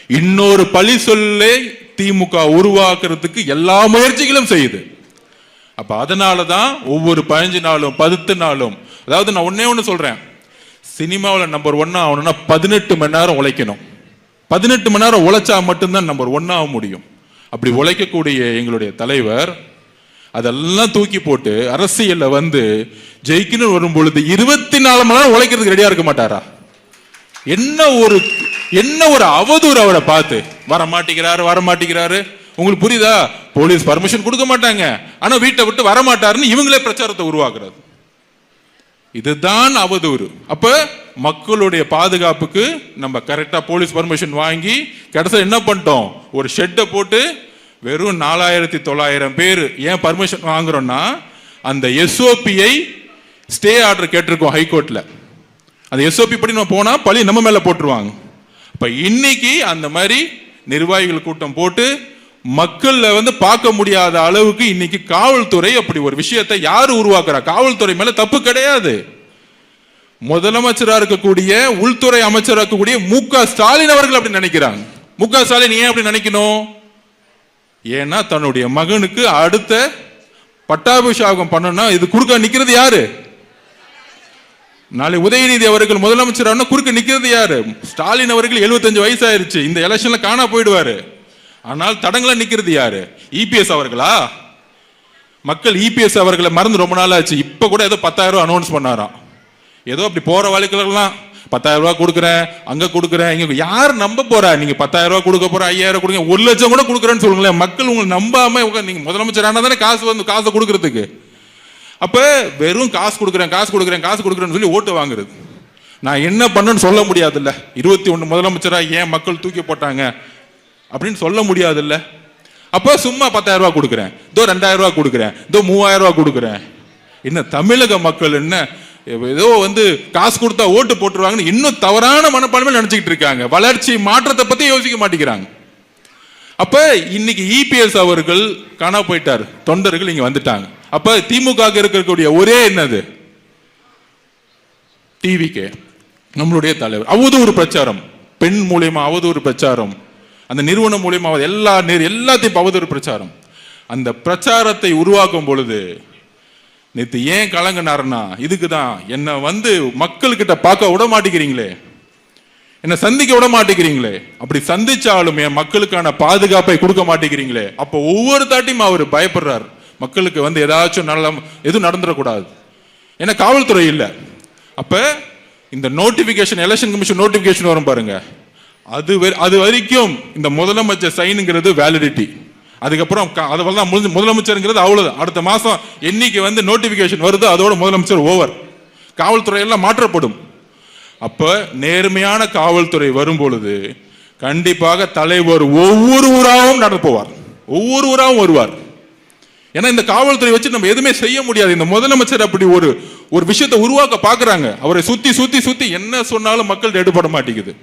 இன்னொரு பழி சொல்லை திமுக உருவாக்குறதுக்கு எல்லா முயற்சிகளும் செய்யுது. அப்ப அதனாலதான் ஒவ்வொரு 15 நாளும் 10 நாளும், அதாவது நான் ஒண்ணு சொல்றேன், சினிமாவில் நம்பர் 1 ஆகணும்னா 18 மணி நேரம் உழைக்கணும். 18 மணி நேரம் உழைச்சா மட்டும்தான் நம்பர் 1 ஆக முடியும். அப்படி உழைக்கக்கூடிய எங்களுடைய தலைவர் அதெல்லாம் தூக்கி போட்டு அரசியல்ல வந்து ஜெயிக்கணும் வரும் பொழுது 24 மணி நேரம் உழைக்கிறதுக்கு ரெடியா இருக்க மாட்டாரா? என்ன ஒரு அவதூறு அவரை பார்த்து. வரமாட்டேங்கிறாரு. உங்களுக்கு புரியுதா? போலீஸ் பர்மிஷன் கொடுக்க மாட்டாங்க, ஆனா வீட்டை விட்டு வரமாட்டாருன்னு இவங்களே பிரச்சாரத்தை உருவாக்குறது. இதுதான் அவதூறு. அப்ப மக்களுடைய பாதுகாப்புக்கு நம்ம கரெக்டா போலீஸ் பர்மிஷன் வாங்கி கடைசியில் என்ன பண்ணிட்டோம், ஒரு ஷெட்டை போட்டு வெறும் 4900 பேர். ஏன் பர்மிஷன் வாங்குறோம்னா, அந்த எஸ்ஓபியை ஸ்டே ஆர்டர் கேட்டிருக்கோம் ஹைகோர்ட்ல. அந்த எஸ்ஓபி படி நம்ம போனா பழி நம்ம மேல போட்டுருவாங்க. இப்ப இன்னைக்கு அந்த மாதிரி நிர்வாகிகள் கூட்டம் போட்டு மக்கள்ல வந்து பார்க்க முடியாத அளவுக்கு இன்னைக்கு காவல்துறை அப்படி ஒரு விஷயத்தை யாரு உருவாக்குறா? காவல்துறை மேல தப்பு கிடையாது. முதலமைச்சரா இருக்கக்கூடிய, உள்துறை அமைச்சராக இருக்கக்கூடிய மு.க. ஸ்டாலின் அவர்கள் அப்படி நினைக்கிறாங்க. மு.க. ஸ்டாலின் ஏன் அப்படி நினைக்கணும்? ஏன்னா தன்னுடைய மகனுக்கு அடுத்த பட்டாபிஷேகம் பண்ணணும்னா இது குறுக்க நிக்கிறது யாரு? நாளை உதயநிதி அவர்கள் முதலமைச்சர் குறுக்க நிக்கிறது யாரு? ஸ்டாலின் அவர்கள் 75 வயசு ஆயிருச்சு, இந்த எலெக்ஷன்ல காணா போயிடுவாரு. ஆனால் தடங்கள நிக்கிறது யாரு? இபிஎஸ் அவர்களா? மக்கள் இபிஎஸ் அவர்களை மறந்து ரொம்ப நாள் ஆச்சு. இப்ப கூட ஏதோ 10,000 ரூபாய் அனௌன்ஸ் பண்ணாராம். ஏதோ அப்படி போற வழக்குலாம் 10,000 ரூபாய் கொடுக்குறேன், அங்க கொடுக்குறேன், இங்க யார் நம்ப போறா? நீங்க 10,000 ரூபாய் கொடுக்க போற, 5,000 கொடுங்க, 1 லட்சம் கூட கொடுக்குறேன்னு சொல்லுங்களேன். மக்கள் உங்களை நம்பாம நீங்க முதலமைச்சர் ஆனா தானே காசை கொடுக்கறதுக்கு. அப்ப வெறும் காசு கொடுக்குறேன்னு சொல்லி ஓட்டு வாங்குறது. நான் என்ன பண்ணேன்னு சொல்ல முடியாது இல்ல. 21 முதலமைச்சரா ஏன் மக்கள் தூக்கி போட்டாங்க அப்படின்னு சொல்ல முடியாது இல்ல. அப்ப சும்மா 10,000 ரூபாய் கொடுக்குறேன், இதோ 2,000 ரூபாய் கொடுக்குறேன், இதோ 3,000 ரூபாய் கொடுக்குறேன். என்ன தமிழக மக்கள் என்ன ஏதோ வந்து காசு கொடுத்தா ஓட்டு போட்டுருவாங்கன்னு இன்னும் தவறான மனப்பான்மை நினைச்சுக்கிட்டு இருக்காங்க. வளர்ச்சி மாற்றத்தை பத்தி யோசிக்க மாட்டேங்கிறாங்க. அப்ப இன்னைக்கு இபிஎஸ் அவர்கள் காணா போயிட்டார், தொண்டர்கள் இங்க வந்துட்டாங்க. அப்ப திமுக இருக்கக்கூடிய ஒரே என்னது, டிவிகே நம்மளுடைய தலைவர் அவதூறு பிரச்சாரம், பெண் மூலியமா அவதூறு பிரச்சாரம், அந்த நிறுவனம் மூலியமா எல்லாத்தையும் அவதூறு பிரச்சாரம். அந்த பிரச்சாரத்தை உருவாக்கும் பொழுது நேற்று ஏன் கலங்கினார்னா இதுக்குதான். என்ன வந்து மக்கள்கிட்ட பார்க்க விட மாட்டேங்கிறீங்களே, என்ன சந்திக்க விட மாட்டேங்கிறீங்களே, அப்படி சந்திச்சாலும் என் மக்களுக்கான பாதுகாப்பை கொடுக்க மாட்டேங்கிறீங்களே. அப்ப ஒவ்வொரு தாட்டியும் அவர் பயப்படுறார், மக்களுக்கு வந்து ஏதாச்சும் எதுவும் நடந்துடக்கூடாது. ஏன்னா காவல்துறை இல்லை. அப்ப இந்த நோட்டிபிகேஷன், எலெக்ஷன் கமிஷன் நோட்டிபிகேஷன் வரும் பாருங்க, அது வரைக்கும் இந்த முதலமைச்சர் சைனுங்கிறது வேலிடிட்டி. அதுக்கப்புறம் அதெல்லாம் முதலமைச்சருங்கிறது அவ்வளவுதான். அடுத்த மாசம் என்னைக்கு வந்து நோட்டிபிகேஷன் வருதோ அதோட முதலமைச்சர் ஓவர், காவல்துறை எல்லாம் மாற்றப்படும். அப்ப நேர்மையான காவல்துறை வரும் பொழுது கண்டிப்பாக தலைவர் ஒவ்வொரு ஊராகவும் நடந்து போவார், ஒவ்வொரு ஊராகவும் வருவார். ஏன்னா இந்த காவல்துறை வச்சு நம்ம எதுவுமே செய்ய முடியாது. இந்த முதலமைச்சர் அப்படி ஒரு விஷயத்தை உருவாக்க பாக்குறாங்க. அவரை சுத்தி என்ன சொன்னாலும் மக்கள் எடுபட மாட்டேங்குது.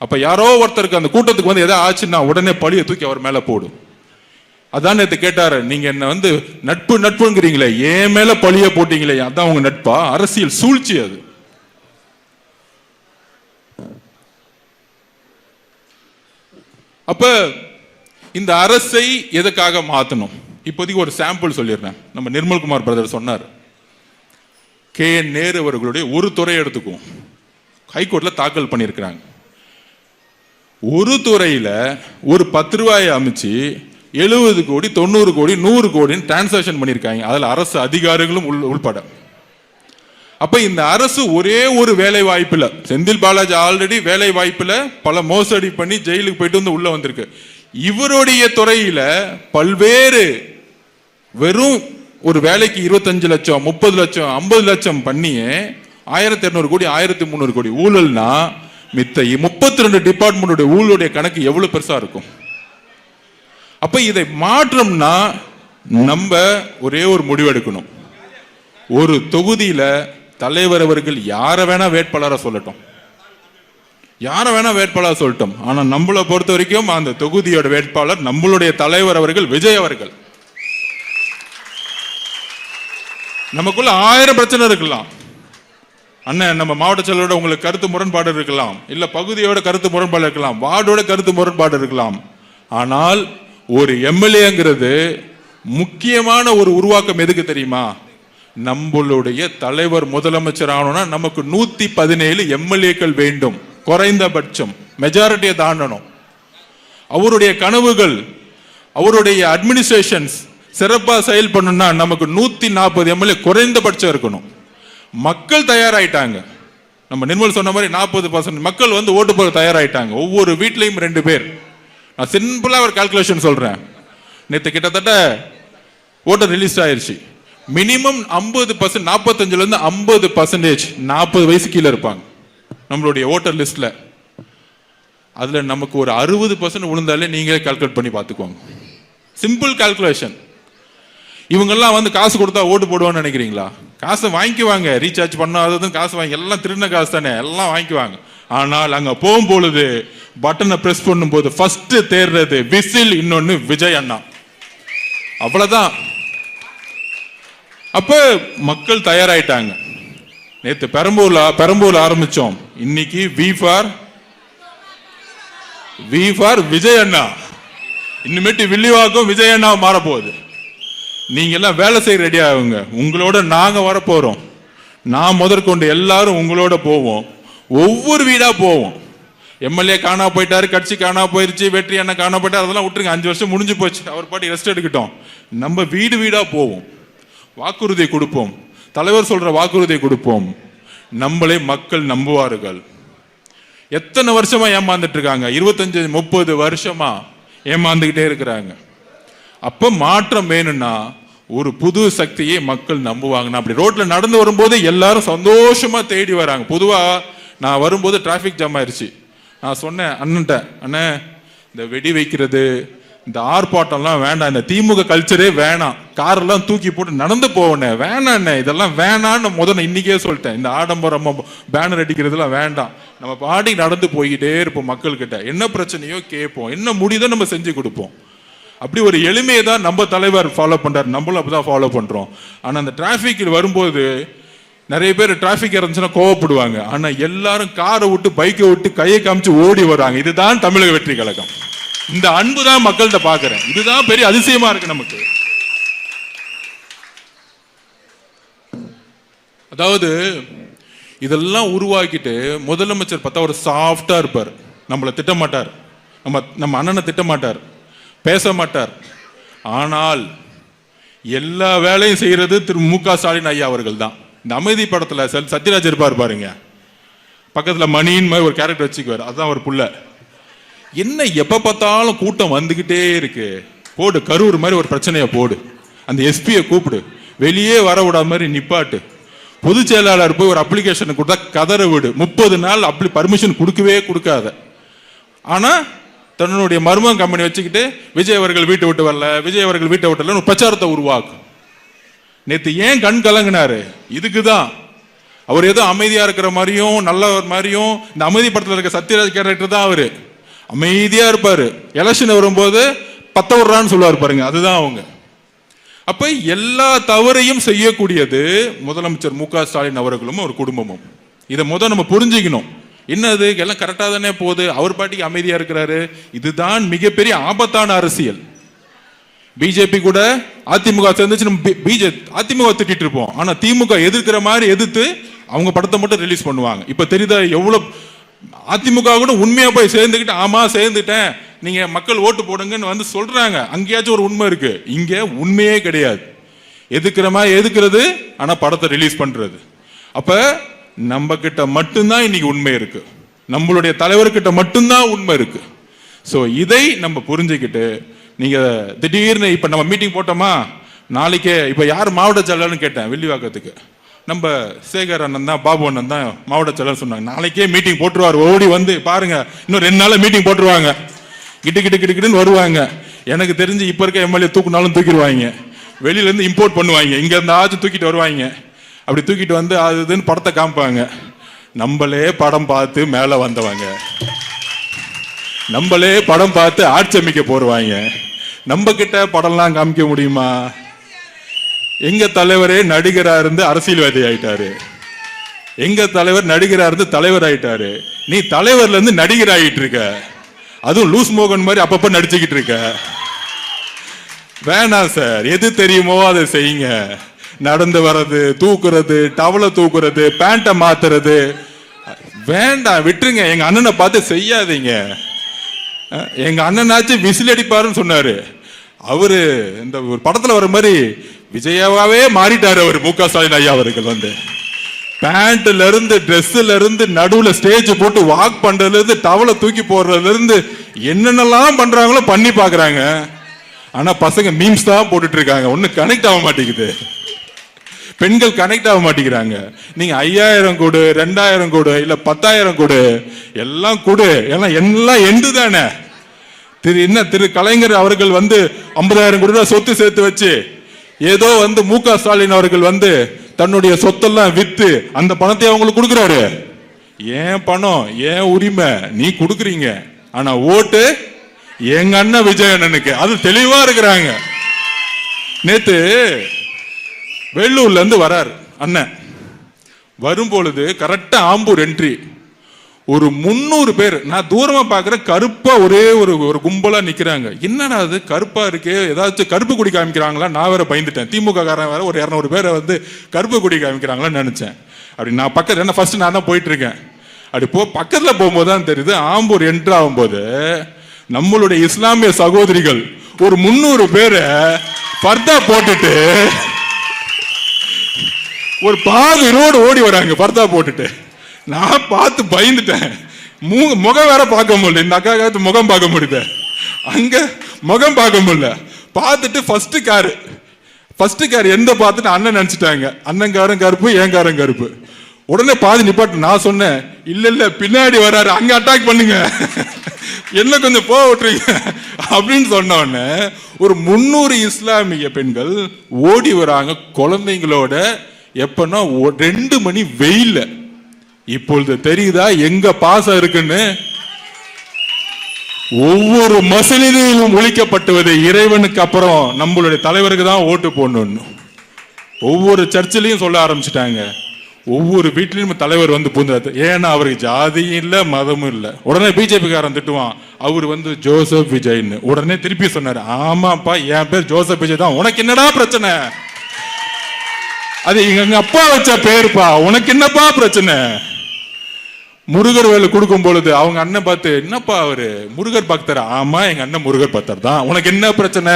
அப்ப யாரோ ஒருத்தருக்கு அந்த கூட்டத்துக்கு வந்து எதாவது ஆச்சுன்னா உடனே பழியை தூக்கி அவர் மேல போடும். அதான் நேத்து கேட்டாரு, நீங்க என்ன வந்து நட்புங்கிறீங்களே, ஏன் மேல பழிய போட்டீங்களே, அதான் உங்க நட்பா? அரசியல் சூழ்ச்சி அது. அப்ப இந்த அரசை எதுக்காக மாத்தணும்? இப்போதைக்கு ஒரு சாம்பிள் சொல்லிடுறேன். நம்ம நிர்மல்குமார் பிரதர் சொன்னார், கே.என். நேரு அவர்களுடைய ஒரு துறை எடுத்துக்குவோம், ஹைகோர்ட்ல தாக்கல் பண்ணியிருக்கிறாங்க. ஒரு துறையில ஒரு 10 ரூபாயை அமைச்சு 70 கோடி 90 கோடி 100 கோடின்னு டிரான்சாக்ஷன் பண்ணியிருக்காங்க, அதுல அரசு அதிகாரிகளும் உள்பட. அப்ப இந்த அரசு ஒரே ஒரு வேலை வாய்ப்புல, செந்தில் பாலாஜி ஆல்ரெடி வேலை வாய்ப்புல பல மோசடி பண்ணி ஜெயிலுக்கு போயிட்டு வந்து உள்ள வந்திருக்கு. இவருடைய துறையில பல்வேறு வெறும் ஒரு வேலைக்கு 25 லட்சம் 30 லட்சம் 50 லட்சம் பண்ணியே 1200 கோடி 1300 கோடி ஊழல்னா மித்த 32 டிபார்ட்மெண்ட் ஊழலுடைய கணக்கு எவ்வளவு பெருசா இருக்கும்? அப்ப இதை மாற்றம்னா நம்ம ஒரே ஒரு முடிவு எடுக்கணும். ஒரு தொகுதியில தலைவர் அவர்கள் யார வேணா வேட்பாளரா சொல்லட்டும், ஆனா நம்மளை பொறுத்த வரைக்கும் அந்த தொகுதியோட வேட்பாளர் நம்மளுடைய தலைவர் அவர்கள் விஜய் அவர்கள். நமக்குள்ள 1000 பிரச்சனை இருக்கலாம், அண்ணன் நம்ம மாவட்ட செயலரோட உங்களுக்கு கருத்து முரண்பாடு இருக்கலாம், இல்ல பகுதியோட கருத்து முரண்பாடு இருக்கலாம், வார்டோட கருத்து முரண்பாடு இருக்கலாம். ஆனால் ஒரு எம்எல்ஏங்கிறது முக்கியமான ஒரு உருவாக்கம் எதுக்கு தெரியுமா? நம்மளுடைய தலைவர் முதலமைச்சர் ஆகணும்னா நமக்கு 117 எம்எல்ஏக்கள் வேண்டும், குறைந்தபட்சம் மெஜாரிட்டியை தாண்டணும். அவருடைய கனவுகள், அவருடைய அட்மினிஸ்ட்ரேஷன்ஸ் சிறப்பாக செயல்படணும்னா நமக்கு 140 எம்எல்ஏ குறைந்தபட்சம் இருக்கணும். மக்கள் தயாராயிட்டாங்க. நம்ம நிர்மல் சொன்ன மாதிரி 40% மக்கள் வந்து ஓட்டு போட தயாராயிட்டாங்க. ஒவ்வொரு வீட்லையும் 2 பேர். நான் சிம்பிளா ஒரு கால்குலேஷன் சொல்றேன். நேற்று கிட்டத்தட்ட ஓட்டர் ரிலீஸ் ஆயிருச்சு. மினிமம் 50%, 45% இருந்து 50% 40 வயசு கீழே இருப்பாங்க நம்மளுடைய ஓட்டர் லிஸ்ட்ல. அதுல நமக்கு ஒரு 60% விழுந்தாலே நீங்களே கால்குலேட் பண்ணி பார்த்துக்கோங்க. Simple calculation. இவங்கெல்லாம் வந்து காசு கொடுத்தா ஓட்டு போடுவான்னு நினைக்கிறீங்களா? காசை வாங்கிக்குவாங்க, ரீசார்ஜ் பண்ணாததும் காசு வாங்கி, எல்லாம் திருடின காசு தானே, எல்லாம் வாங்கிக்குவாங்க. ஆனால் அங்க போகும்பொழுது பட்டனை பிரஸ் பண்ணும் போது ஃபர்ஸ்ட் தேர்றது விசில், இன்னொன்னு விஜய் அண்ணா, அவ்வளவுதான். அப்ப மக்கள் தயாராயிட்டாங்க. நேத்து பெரம்பூர்ல ஆரம்பிச்சோம், இன்னைக்கு வி ஃபார் விஜய் அண்ணா, இன்னுமேட்டு வில்லிவாக்கம் விஜய் அண்ணா மாற போகுது. நீங்க எல்லாம் வேலை செய்ய ரெடி ஆகுங்க. உங்களோட நாங்க வரப்போறோம். நான் முதற்கொண்டு எல்லாரும் உங்களோட போவோம். ஒவ்வொரு வீடா போவோம். எம்எல்ஏ காணா போயிட்டாரு, கட்சி காணா போயிருச்சு, வெற்றி அண்ணன் காணா போயிட்டாரு, அதெல்லாம் விட்டுருங்க. 5 வருஷம் முடிஞ்சு போச்சு, அவர் பாட்டி ரெஸ்ட் எடுக்கட்டும். நம்ம வீடு வீடா போவோம், வாக்குறுதி கொடுப்போம், தலைவர் சொல்ற வாக்குறுதியை கொடுப்போம். நம்மளே மக்கள் நம்புவார்கள். எத்தனை வருஷமா ஏமாந்துட்டு இருக்காங்க? 25-30 வருஷமா ஏமாந்துகிட்டே இருக்கிறாங்க. அப்ப மாற்றம் வேணும்னா ஒரு புது சக்தியை மக்கள் நம்புவாங்கன்னா, அப்படி ரோட்ல நடந்து வரும்போது எல்லாரும் சந்தோஷமா தேடி வராங்க. பொதுவா நான் வரும்போது டிராபிக் ஜாம் ஆயிருச்சு. நான் சொன்னேன் அண்ணன்ட்ட, அண்ணே இந்த வெடி வைக்கிறது, இந்த ஆர்ப்பாட்டம்லாம் வேண்டாம், இந்த திமுக கல்ச்சரே வேணாம், காரெல்லாம் தூக்கி போட்டு நடந்து போவனே வேணாண்ணே, இதெல்லாம் வேணான்னு முதல்ல இன்னைக்கே சொல்லிட்டேன். இந்த ஆடம்பரம் பேனர் அடிக்கிறதுலாம் வேண்டாம், நம்ம பாடி நடந்து போய்கிட்டே இருப்போம். மக்கள்கிட்ட என்ன பிரச்சனையோ கேட்போம், என்ன முடியுதோ நம்ம செஞ்சு கொடுப்போம். அப்படி ஒரு எளிமையை தான் நம்ம தலைவர் ஃபாலோ பண்றாரு, நம்மளும் அப்படிதான் ஃபாலோ பண்றோம். ஆனா அந்த டிராபிக் வரும்போது நிறைய பேர் டிராபிக் இருந்துச்சுன்னா கோவப்படுவாங்க. ஆனா எல்லாரும் காரை விட்டு பைக்கை விட்டு கையை காமிச்சு ஓடி வராங்க. இதுதான் தமிழக வெற்றி கழகம். இந்த அன்பு தான் மக்கள்கிட்ட பாக்குறேன். இதுதான் பெரிய அதிசயமா இருக்கு நமக்கு. அதாவது இதெல்லாம் உருவாக்கிட்டு முதலமைச்சர் பார்த்தா ஒரு சாஃப்டா இருப்பார். நம்மளை திட்டமாட்டார், நம்ம அண்ணனை திட்டமாட்டார், பேச மாட்டார். ஆனால் எல்லா வேலையும் செய்யறது திரு மு.க. ஸ்டாலின் ஐயா அவர்கள் தான். இந்த அமைதி படத்துல சத்யராஜ் இருப்பார் பாருங்க, பக்கத்துல மணியின் மாதிரி ஒரு கேரக்டர் வச்சுக்குவார், அதுதான் ஒரு புள்ள. என்ன எப்ப பார்த்தாலும் கூட்டம் வந்துகிட்டே இருக்கு, போடு கரூர் மாதிரி ஒரு பிரச்சனையை போடு, அந்த எஸ்பியை கூப்பிடு, வெளியே வர விடாத மாதிரி நிப்பாட்டு, பொதுச் செயலாளர் போய் ஒரு அப்ளிகேஷன் கொடுத்தா கதற விடு, 30 நாள் அப்படி பர்மிஷன் கொடுக்கவே கொடுக்காத. ஆனா தன்னுடைய மர்மம் கம்பெனி வச்சுக்கிட்டு விஜய் அவர்கள் வீட்டை விட்டு வரல, விஜய் அவர்கள் வீட்டை விட்டு வரல பிரச்சாரத்தை உருவாக்கும். நேத்து ஏன் கண் கலங்கினாரு? இதுக்குதான். அவர் ஏதோ அமைதியா இருக்கிற மாதிரியும் நல்ல மாதிரியும், இந்த அமைதி படத்துல இருக்க சத்யராஜ் கேரக்டர் தான் அவரு. அமைதியா இருப்பாரு, எலெக்ஷன் வரும்போது பத்த விடுறான்னு சொல்லுவார் பாருங்க, அதுதான் அவங்க. அப்ப எல்லா தவறையும் செய்யக்கூடியது முதலமைச்சர் மு.க. ஸ்டாலின் அவர்களும் ஒரு குடும்பமும். இதை முதல் நம்ம புரிஞ்சுக்கணும். என்னது எல்லாம் கரெக்டா தானே போகுது, அவர் பாட்டிக்கு அமைதியா இருக்கிறாரு. இதுதான் மிகப்பெரிய ஆபத்தான அரசியல். பிஜேபி கூட அதிமுக சேர்ந்துச்சு, நம்ம அதிமுக திட்டிட்டு இருப்போம். ஆனா திமுக எதிர்க்கிற மாதிரி எதிர்த்து அவங்க படத்தை மட்டும் ரிலீஸ் பண்ணுவாங்க. இப்ப தெரியுதா எவ்வளவு அதிமுக கூட உண்மையா போய் சேர்ந்துக்கிட்டு, ஆமா சேர்ந்துட்டேன் நீங்க மக்கள் ஓட்டு போடுங்கன்னு வந்து சொல்றாங்க. அங்கேயாச்சும் ஒரு உண்மை இருக்கு, இங்க உண்மையே கிடையாது. எதுக்குற மாதிரி எதுக்குறது, ஆனா படத்தை ரிலீஸ் பண்றது. அப்ப நம்ம கிட்ட மட்டும்தான் இன்னைக்கு உண்மை இருக்கு, நம்மளுடைய தலைவர்கிட்ட மட்டும்தான் உண்மை இருக்கு. சோ இதை நம்ம புரிஞ்சுக்கிட்டு, நீங்க திடீர்னு இப்ப நம்ம மீட்டிங் போட்டோமா, நாளைக்கே இப்ப யார் மாவட்ட செயலாளர்னு கேட்டேன் வில்லிவாக்கத்துக்கு, நம்ம சேகர் அண்ணன் தான், பாபு அண்ணன் தான் மாவட்ட செயலர் சொன்னாங்க. நாளைக்கே மீட்டிங் போட்டுருவார், ஓடி வந்து பாருங்க, இன்னும் 2 நாள்ல மீட்டிங் போட்டுருவாங்க, கிட்டு வருவாங்க. எனக்கு தெரிஞ்சு இப்ப இருக்க எம்எல்ஏ தூக்குனாலும் தூக்கிடுவாங்க, வெளியில இருந்து இம்போர்ட் பண்ணுவாங்க, இங்க இருந்து ஆச்சு தூக்கிட்டு வருவாங்க. அப்படி தூக்கிட்டு வந்து அதுன்னு படத்தை காமிப்பாங்க. நம்மளே படம் பார்த்து மேல வந்தவங்க, நம்மளே படம் பார்த்து ஆட்சி அமைக்க போடுவாங்க. நம்ம கிட்ட படம்லாம் காமிக்க முடியுமா? எங்க தலைவரே நடிகரா இருந்து அரசியல்வாதி ஆயிட்டாரு. எங்க தலைவர் நடிகரா இருந்து தலைவர் ஆயிட்டாரு, நீ தலைவர்ல இருந்து நடிகர் ஆகிட்டு இருக்க, அதுவும் லூஸ் மோகன் மாதிரி அப்பப்ப நடிச்சுக்கிட்டு இருக்க. வேணாம் சார், எது தெரியுமோ அதை செய்யுங்க. நடந்து வர்றது, தூக்குறது, டவலை தூக்குறது, பேண்ட்டை மாத்துறது வேண்டாம், விட்டுருங்க. எங்க அண்ணனை பார்த்து செய்யாதீங்க. எங்க அண்ணனாச்சு விசில் அடிப்பாருன்னு சொன்னாரு, அவரு இந்த ஒரு படத்துல வர மாதிரி விஜயாவே மாறிட்டாரு அவர். மு க ஸ்டாலின் ஐயா அவர்கள் வந்து பேண்ட்ல இருந்து ட்ரெஸ்ல இருந்து நடுவுல ஸ்டேஜ் போட்டு வாக் பண்றதுல இருந்து டவலை தூக்கி போடுறதுல இருந்து என்னென்னலாம் பண்றாங்களோ பண்ணி பாக்குறாங்க. ஆனா பசங்க மீம்ஸ் தான் போட்டுட்டு இருக்காங்க, ஒன்னும் கனெக்ட் ஆக மாட்டேங்குது. பெண்கள் கனெக்ட் ஆக மாட்டேங்கிறாங்க. நீங்க 5000 கொடு, 2000 கொடு, இல்ல 10,000 கொடு, எல்லாம் கொடு, எல்லாம் எண்டு தானே. திரு கலைஞர் அவர்கள் வந்து 50,000 கோடி ரூபாய் சொத்து சேர்த்து வச்சு ஏதோ வந்து மு க ஸ்டாலின் அவர்கள் வந்து தன்னுடைய சொத்தெல்லாம் வித்து அந்த பணத்தை அவங்களுக்கு கொடுக்குறாரு. ஏன் பணம், ஏன் உரிமை, நீ கொடுக்குறீங்க. ஆனா ஓட்டு எங்க அண்ணன் விஜய் அண்ணனுக்கு, அது தெளிவா இருக்கிறாங்க. நேத்து வெள்ளூர்ல இருந்து வராரு அண்ணன், வரும்பொழுது கரெக்டா ஆம்பூர் என்ட்ரி, ஒரு 300 பேர் நான் தூரமா பாக்குறேன், கருப்பா ஒரே ஒரு கும்பலா நிக்கிறாங்க. என்னடா அது கருப்பா இருக்கு, ஏதாச்சும் கருப்பு கொடி காமிக்கிறாங்களா? நான் வேற பயந்துட்டேன். திமுக காரன் வேற ஒரு 200 பேரை வந்து கருப்பு கொடி காமிக்கிறாங்களான்னு நினைச்சேன். அப்படி நான் பக்கத்துல என்ன ஃபர்ஸ்ட் நான் தான் போயிட்டு இருக்கேன். அப்படி பக்கத்துல போகும்போது தான் தெரியுது, ஆம்பூர் என்ட்ரு ஆகும்போது நம்மளுடைய இஸ்லாமிய சகோதரிகள் ஒரு 300 பேரை பர்தா போட்டுட்டு ஒரு பாதி ரோடு ஓடி வராங்க பர்தா போட்டுட்டு. நான் பார்த்து பயந்துட்டேன். முகம் வேற பார்க்க முடியல, இந்த அக்கா முகம் பார்க்க முடியல, அங்க முகம் பார்க்க முடியல. பார்த்துட்டு ஃபர்ஸ்ட் கார் எந்த பார்த்துட்டு அண்ணன் நினைச்சிட்டாங்க, அண்ணன்காரன் கருப்பு, என் காரன் கருப்பு. உடனே பாதி நிப்பாட்டு. நான் சொன்னேன், இல்ல பின்னாடி வராரு, அங்க அட்டாக் பண்ணுங்க, என்ன கொஞ்சம் போக விட்டுருங்க அப்படின்னு சொன்ன உடனே ஒரு 300 இஸ்லாமிய பெண்கள் ஓடி வராங்க குழந்தைங்களோட. எப்பன்னா 2 மணி வெயில்ல. இப்பொழுது தெரியுதா எங்க பாசம் இருக்குன்னு? ஒவ்வொரு மசூதியிலும் ஒழிக்கப்பட்டுவது இறைவனுக்கு அப்புறம் நம்மளுடைய தலைவருக்கு தான் ஓட்டு போடணும். ஒவ்வொரு சர்ச்சிலையும் சொல்ல ஆரம்பிச்சுட்டாங்க, ஒவ்வொரு வீட்லயும் தலைவர் வந்து பூந்தாரு. ஏன்னா அவருக்கு ஜாதியும் இல்ல, மதமும் இல்ல. உடனே பிஜேபி காரன் திட்டுவான், அவர் வந்து ஜோசப் விஜய்ன்னு. உடனே திருப்பி சொன்னாரு, ஆமாப்பா என் பேர் ஜோசப் விஜய் தான், உனக்கு என்னடா பிரச்சனை? அது எங்க அப்பா வச்ச பேருப்பா, உனக்கு என்னப்பா பிரச்சனை? முருகர் வேலை கொடுக்கும் பொழுது அவங்க அண்ணன் பார்த்து, என்னப்பா அவரு முருகர் பக்தர்? ஆமா எங்க அண்ணன் முருகர் பக்தர் தான், உனக்கு என்ன பிரச்சனை?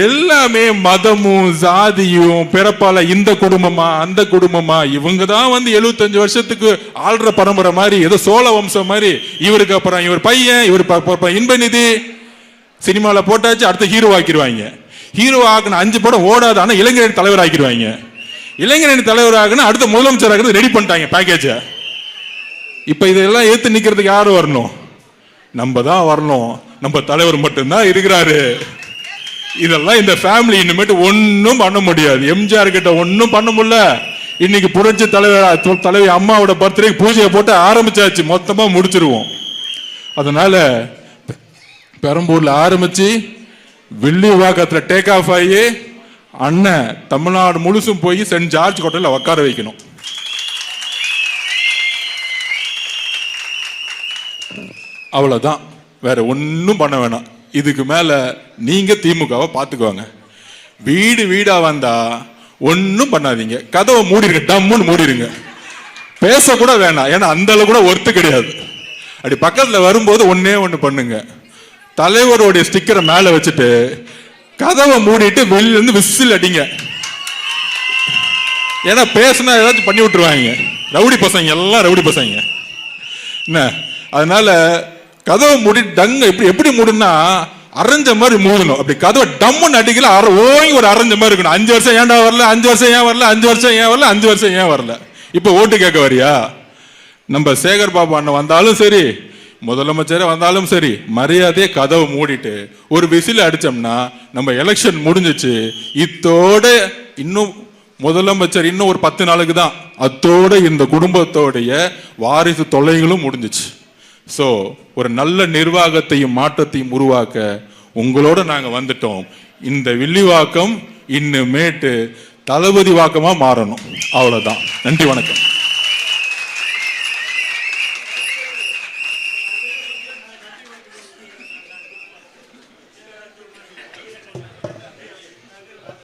எல்லாமே மதமும் ஜாதியும் பிறப்பால இந்த குடும்பமா அந்த குடும்பமா, இவங்க தான் வந்து 75 வருஷத்துக்கு ஆள்ற பரம்பரை மாதிரி, ஏதோ சோழ வம்சம் மாதிரி. இவருக்கு அப்புறம் இவர் பையன், இவர் இன்பநிதி சினிமால போட்டாச்சு, அடுத்த ஹீரோ ஆக்கிடுவாங்க. ஹீரோ ஆக்குன 5 படம் ஓடாது, ஆனா இளைஞரணி தலைவர் ஆக்கிடுவாங்க. இளைஞரணி தலைவர் ஆகுனா அடுத்த முதலமைச்சர் ஆகுறது ரெடி பண்ணிட்டாங்க பேக்கேஜ. இப்ப இதெல்லாம் ஏத்து நிக்கிறதுக்கு யாரு வரணும்? நம்ம தான் வரணும். நம்ம தலைவர் மட்டும்தான் இருக்கிறாரு. இதெல்லாம் இந்த ஃபேமிலி இனிமேட்டு ஒன்னும் பண்ண முடியாது. எம்ஜிஆர் கிட்ட ஒன்னும் பண்ண முடியல. இன்னைக்கு புரட்சி தலைவி அம்மாவோட பர்த்டே பூஜையை போட்டு ஆரம்பிச்சாச்சு, மொத்தமா முடிச்சிருவோம். அதனால பெரம்பூர்ல ஆரம்பிச்சு வில்லிவாக்கத்துல டேக் ஆஃப் ஆகி அண்ணன் தமிழ்நாடு முழுசும் போய் சென்ட் ஜார்ஜ் கோட்டையில உட்கார வைக்கணும். அவ்வளவுதான், வேற ஒன்னும் பண்ண வேணாம். இதுக்கு மேல நீங்க திமுகவை பாத்துக்குவாங்க. வீடு வீடா வந்தா ஒன்னும் பண்ணாதீங்க, கதவை மூடிருங்க, டம்முன்னு மூடிருங்க, பேச கூட வேணாம். ஏன்னா அந்த அளவு கூட ஒர்த்து கிடையாது. அப்படி பக்கத்துல வரும்போது ஒன்னே ஒண்ணு பண்ணுங்க, தலைவருடைய ஸ்டிக்கரை மேல வச்சுட்டு கதவை மூடிட்டு வெளியில இருந்து விசில் அடிங்க. ஏன்னா பேசினா ஏதாச்சும் பண்ணி விட்டுருவாங்க. ரவுடி பசங்க எல்லாம் ரவுடி பசங்க என்ன. அதனால கதவை மூடி டங்க எப்படி மூடுனா அரைஞ்ச மாதிரி மூடணும். அப்படி கதவை டம்முன்னு அடிக்கல, ஓங்கி ஒரு அரைஞ்ச மாதிரி இருக்கணும். 5 வருஷம் ஏன்டா வரல, 5 வருஷம் ஏன் வரல, 5 வருஷம் ஏன் வரல, 5 வருஷம் ஏன் வரல. இப்ப ஓட்டு கேட்க வரியா? நம்ம சேகர் பாபு அண்ணன் வந்தாலும் சரி, முதலமைச்சரே வந்தாலும் சரி, மரியாதையை கதவை மூடிட்டு ஒரு விசில் அடிச்சோம்னா நம்ம எலெக்ஷன் முடிஞ்சிச்சு. இத்தோட இன்னும் முதலமைச்சர் இன்னும் ஒரு 10 நாளுக்கு தான், அத்தோட இந்த குடும்பத்தோடைய வாரிசு தொல்லைகளும் முடிஞ்சிச்சு. ஸோ ஒரு நல்ல நிர்வாகத்தையும் மாற்றத்தையும் உருவாக்க உங்களோட நாங்க வந்துட்டோம். இந்த வில்லிவாக்கம் இன்னுமேட்டு தளபதி வாக்கமா மாறணும். அவ்வளவுதான். நன்றி, வணக்கம்.